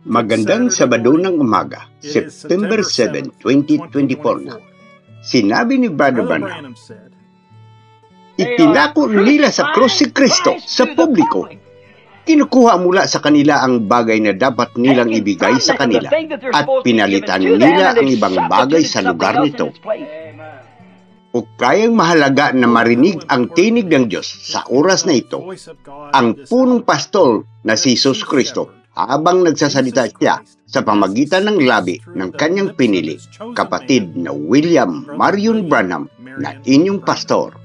Magandang Sabado ng umaga, September 7, 2024 na. Sinabi ni Brother Branham, itinako nila sa krus si Kristo sa publiko. Kinukuha mula sa kanila ang bagay na dapat nilang ibigay sa kanila at pinalitan nila ang ibang bagay sa lugar nito. O kayang mahalaga na marinig ang tinig ng Diyos sa oras na ito, ang punong pastol na si Jesus Kristo habang nagsasalita siya sa pamagitan ng labi ng kanyang pinili, kapatid na William Marion Branham na inyong pastor.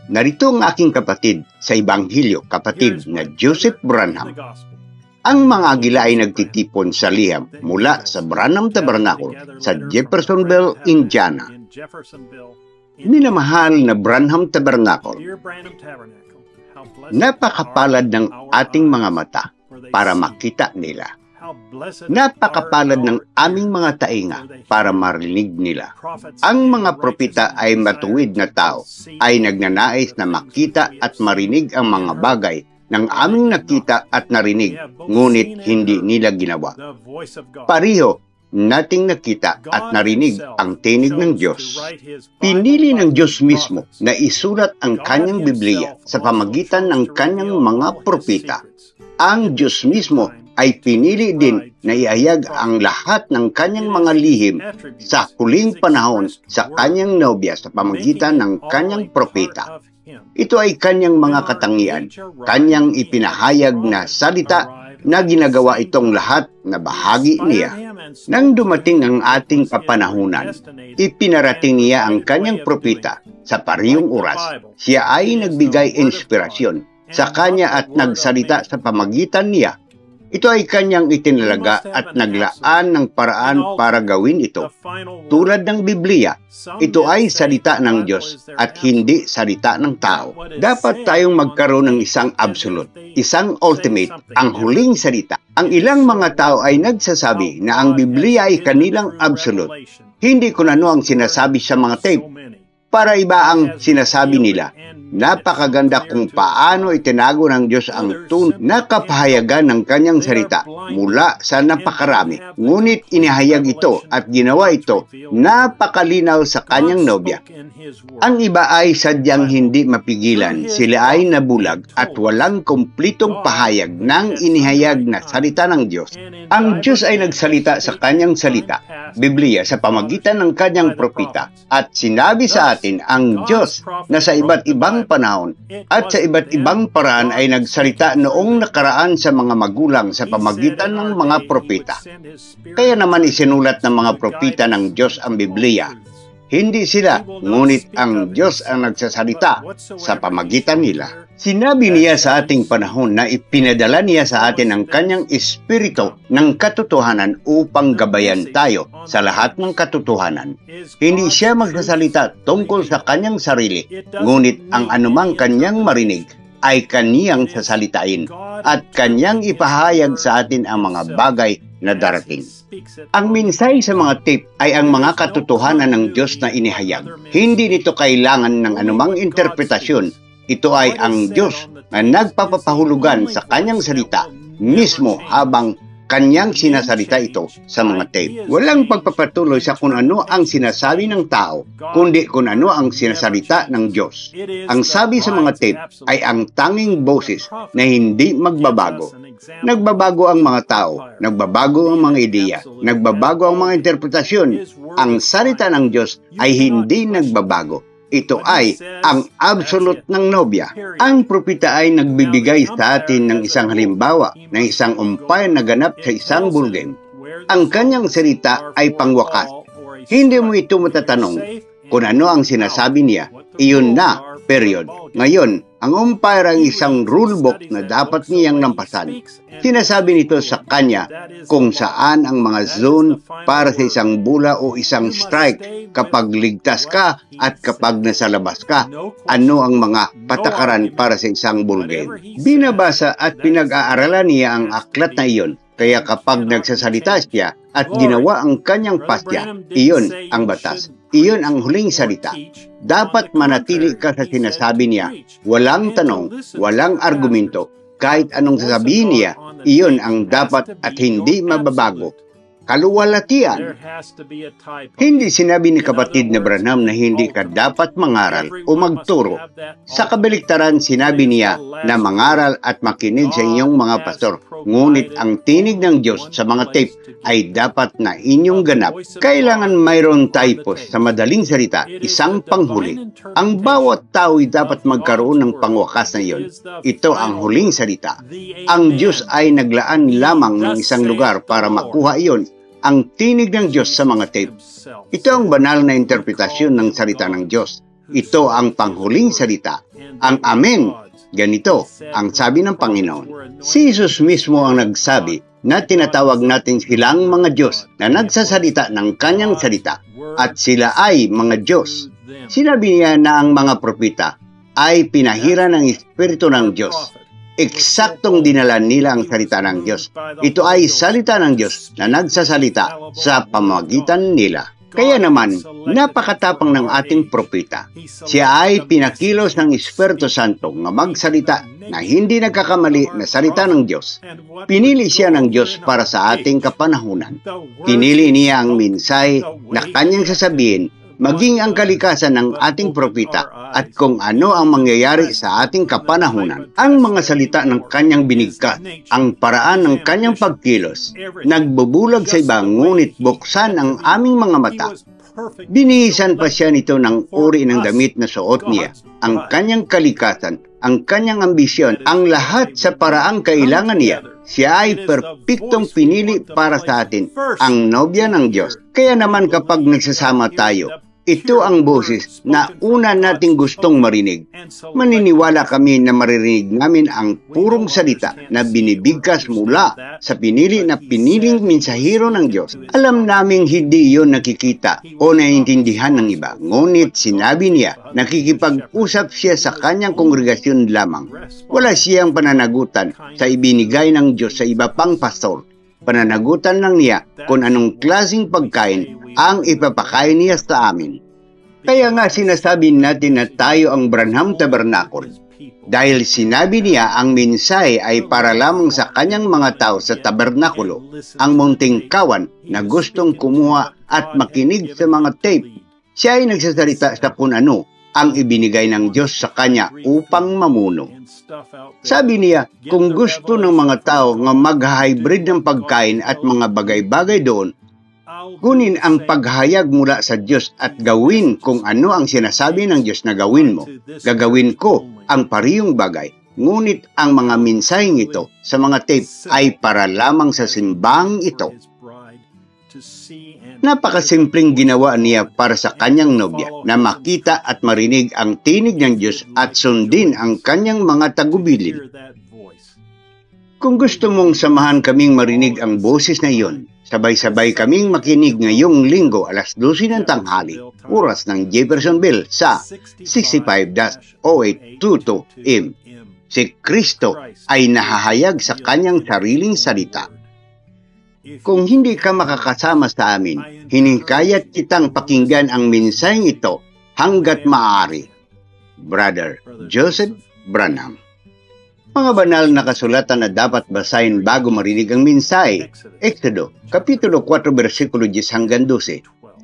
Narito ang aking kapatid sa Ebanghelyo, kapatid na Joseph Branham. Ang mga agila ay nagtitipon sa liham mula sa Branham Tabernacle sa Jeffersonville, Indiana. Minamahal na Branham Tabernacle, napakapalad ng ating mga mata para makita nila. Napakapalad ng aming mga tainga para marinig nila. Ang mga propeta ay matuwid na tao, ay nagnanais na makita at marinig ang mga bagay ng aming nakita at narinig, ngunit hindi nila ginawa. Pareho nating nakita at narinig ang tinig ng Diyos. Pinili ng Diyos mismo na isulat ang kanyang Biblia sa pamagitan ng kanyang mga propeta. Ang Diyos mismo ay pinili din na iayag ang lahat ng kanyang mga lihim sa huling panahon sa kanyang nobya sa pamagitan ng kanyang propeta. Ito ay kanyang mga katangian, kanyang ipinahayag na salita na ginagawa itong lahat na bahagi niya. Nang dumating ang ating kapanahunan, ipinarating niya ang kanyang propeta sa parehong oras. Siya ay nagbigay inspirasyon sa kanya at nagsalita sa pamagitan niya. Ito ay kanyang itinalaga at naglaan ng paraan para gawin ito. Tulad ng Biblia, ito ay salita ng Diyos at hindi salita ng tao. Dapat tayong magkaroon ng isang absolute, isang ultimate, ang huling salita. Ang ilang mga tao ay nagsasabi na ang Biblia ay kanilang absolute. Hindi ko na ano ang sinasabi sa mga tape. Para iba ang sinasabi nila. Napakaganda kung paano itinago ng Diyos ang tunay na kapahayagan ng kanyang salita mula sa napakarami. Ngunit inihayag ito at ginawa ito napakalinaw sa kanyang nobya. Ang iba ay sadyang hindi mapigilan. Sila ay nabulag at walang kumplitong pahayag ng inihayag na salita ng Diyos. Ang Diyos ay nagsalita sa kanyang salita, Biblia, sa pamagitan ng kanyang propeta, at sinabi sa atin ang Diyos na sa iba't ibang panahon at sa iba't ibang paraan ay nagsalita noong nakaraan sa mga magulang sa pamagitan ng mga propeta. Kaya naman isinulat ng mga propeta ng Diyos ang Biblia. Hindi sila, ngunit ang Diyos ang nagsasalita sa pamagitan nila. Sinabi niya sa ating panahon na ipinadala niya sa atin ang kanyang espiritu ng katotohanan upang gabayan tayo sa lahat ng katotohanan. Hindi siya magsasalita tungkol sa kanyang sarili, ngunit ang anumang kanyang marinig ay kaniyang sasalitain at kanyang ipahayag sa atin ang mga bagay na darating. Ang mensahe sa mga tape ay ang mga katotohanan ng Diyos na inihayag. Hindi nito kailangan ng anumang interpretasyon. Ito ay ang Diyos na nagpapahulugan sa kanyang salita mismo habang kanyang sinasalita ito sa mga tape. Walang pagpapatuloy sa kung ano ang sinasabi ng tao, kundi kung ano ang sinasalita ng Diyos. Ang sabi sa mga tape ay ang tanging boses na hindi magbabago. Nagbabago ang mga tao, nagbabago ang mga ideya, nagbabago ang mga interpretasyon. Ang salita ng Diyos ay hindi nagbabago. Ito ay ang absolute ng nobya. Ang propeta ay nagbibigay sa atin ng isang halimbawa ng isang umpire na ganap sa isang ballgame. Ang kanyang salita ay pangwakas. Hindi mo ito matatanong kung ano ang sinasabi niya. Iyon na, period. Ngayon, ang umpire ang isang rulebook na dapat niyang lampasan. Sinasabi nito sa kanya kung saan ang mga zone para sa isang bola o isang strike kapag ligtas ka at kapag nasa labas ka. Ano ang mga patakaran para sa isang ballgame. Binabasa at pinag-aaralan niya ang aklat na iyon. Kaya kapag nagsasalita siya at ginawa ang kanyang pastya, iyon ang batas. Iyon ang huling salita. Dapat manatili ka sa sinasabi niya. Walang tanong, walang argumento, kahit anong sasabihin niya, iyon ang dapat at hindi mababago. Kaluwalhatian. Hindi sinabi ni kapatid na Branham na hindi ka dapat mangaral o magturo. Sa kabaliktaran, sinabi niya na mangaral at makinig sa inyong mga pastor. Ngunit ang tinig ng Diyos sa mga tape ay dapat na inyong ganap. Kailangan mayroon typos sa madaling salita, isang panghuli. Ang bawat tao ay dapat magkaroon ng pangwakas na iyon. Ito ang huling salita. Ang Diyos ay naglaan lamang ng isang lugar para makuha iyon. Ang tinig ng Diyos sa mga tape. Ito ang banal na interpretasyon ng salita ng Diyos. Ito ang panghuling salita. Ang Amen. Ganito ang sabi ng Panginoon. Si Jesus mismo ang nagsabi na tinatawag natin silang mga Diyos na nagsasalita ng kanyang salita at sila ay mga Diyos. Sinabi niya na ang mga propeta ay pinahira ng Espiritu ng Diyos. Eksaktong dinala nila ang salita ng Diyos. Ito ay salita ng Diyos na nagsasalita sa pamamagitan nila. Kaya naman, napakatapang ng ating propeta. Siya ay pinakilos ng Espiritu Santo na magsalita na hindi nagkakamali na salita ng Diyos. Pinili siya ng Diyos para sa ating kapanahunan. Pinili niya ang mensahe na kanyang sasabihin, maging ang kalikasan ng ating propeta at kung ano ang mangyayari sa ating kapanahunan. Ang mga salita ng kanyang binigkas, ang paraan ng kanyang pagkilos, nagbubulag sa iba ngunit buksan ang aming mga mata. Binihisan pa siya nito ng uri ng damit na suot niya, ang kanyang kalikasan, ang kanyang ambisyon, ang lahat sa paraang kailangan niya. Siya ay perpektong pinili para sa atin, ang nobya ng Diyos. Kaya naman kapag nagsasama tayo, ito ang boses na una nating gustong marinig. Maniniwala kami na maririnig namin ang purong salita na binibigkas mula sa piniling mensahero ng Diyos. Alam naming hindi iyon nakikita o naiintindihan ng iba. Ngunit sinabi niya, nakikipag-usap siya sa kanyang kongregasyon lamang. Wala siyang pananagutan sa ibinigay ng Diyos sa iba pang pastor. Pananagutan lang niya kung anong klaseng pagkain ang ipapakain niya sa amin. Kaya nga sinasabi natin na tayo ang Branham Tabernacle. Dahil sinabi niya ang mensahe ay para lamang sa kanyang mga tao sa tabernakulo, ang munting kawan na gustong kumuha at makinig sa mga tape. Siya ay nagsasalita sa kung ano ang ibinigay ng Diyos sa kanya upang mamuno. Sabi niya, kung gusto ng mga tao nga mag-hybrid ng pagkain at mga bagay-bagay doon, kunin ang paghayag mula sa Diyos at gawin kung ano ang sinasabi ng Diyos na gawin mo. Gagawin ko ang parehong bagay. Ngunit ang mga mensaheng ito sa mga tape ay para lamang sa simbang ito. Napakasimpleng ginawa niya para sa kanyang nobya na makita at marinig ang tinig ng Diyos at sundin ang kanyang mga tagubilin. Kung gusto mong samahan kaming marinig ang boses na iyon, sabay-sabay kaming makinig ngayong linggo alas 12 ng tanghali, oras ng Jeffersonville sa 65-0822 M. Si Kristo ay nahahayag sa kanyang sariling salita. Kung hindi ka makakasama sa amin, hinihikayat kitang pakinggan ang mensaheng ito hanggat maaari. Brother Joseph Branham. Mga banal na kasulatan na dapat basahin bago marinig ang mensahe. Exodo, Kapitulo 4, versikulo 10 hanggang 12.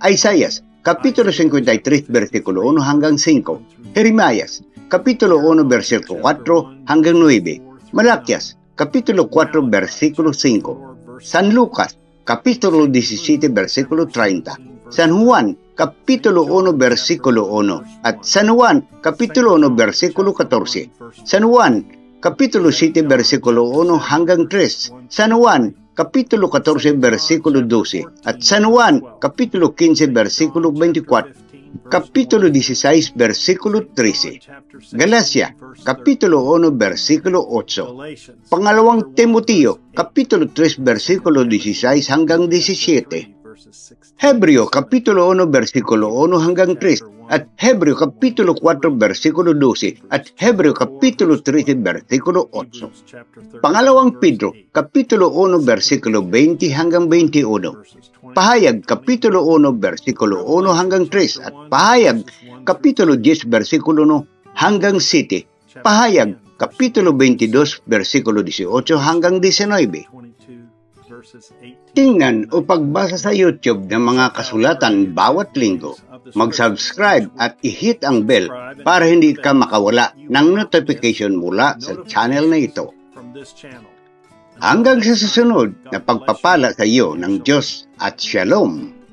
Isaias, Kapitulo 53, versikulo 1 hanggang 5. Jeremias, Kapitulo 1, versikulo 4 hanggang 9. Malakias, Kapitulo 4, versikulo 5. San Lucas, Kapitulo 17, versikulo 30. San Juan, Kapitulo 1, versikulo 1. At San Juan, Kapitulo 1, versikulo 14. San Juan, Kapitulo 7, versikulo 1 hanggang 3. San Juan, Kapitulo 14, versikulo 12. At San Juan, Kapitulo 15, versikulo 24. Kapitulo 16, versikulo 13. Galacia, Kapitulo 1, versikulo 8. Pangalawang Timoteo, Kapitulo 3, versikulo 16 hanggang 17. Hebreo, Kapitulo 1, versikulo 1 hanggang 3. At Hebreo, Kapitulo 4, versikulo 12. At Hebreo, Kapitulo 13, versikulo 8. Pangalawang Pedro, Kapitulo 1, versikulo 20 hanggang 21. Pahayag, Kapitulo 1, versikulo 1 hanggang 3. At Pahayag, Kapitulo 10, versikulo 1 hanggang 7. Pahayag, Kapitulo 22, versikulo 18 hanggang 19. Tingnan o pagbasa sa YouTube ng mga kasulatan bawat linggo. Mag-subscribe at i-hit ang bell para hindi ka makawala ng notification mula sa channel na ito. Hanggang sa susunod na pagpapala sa iyo ng Diyos at Shalom.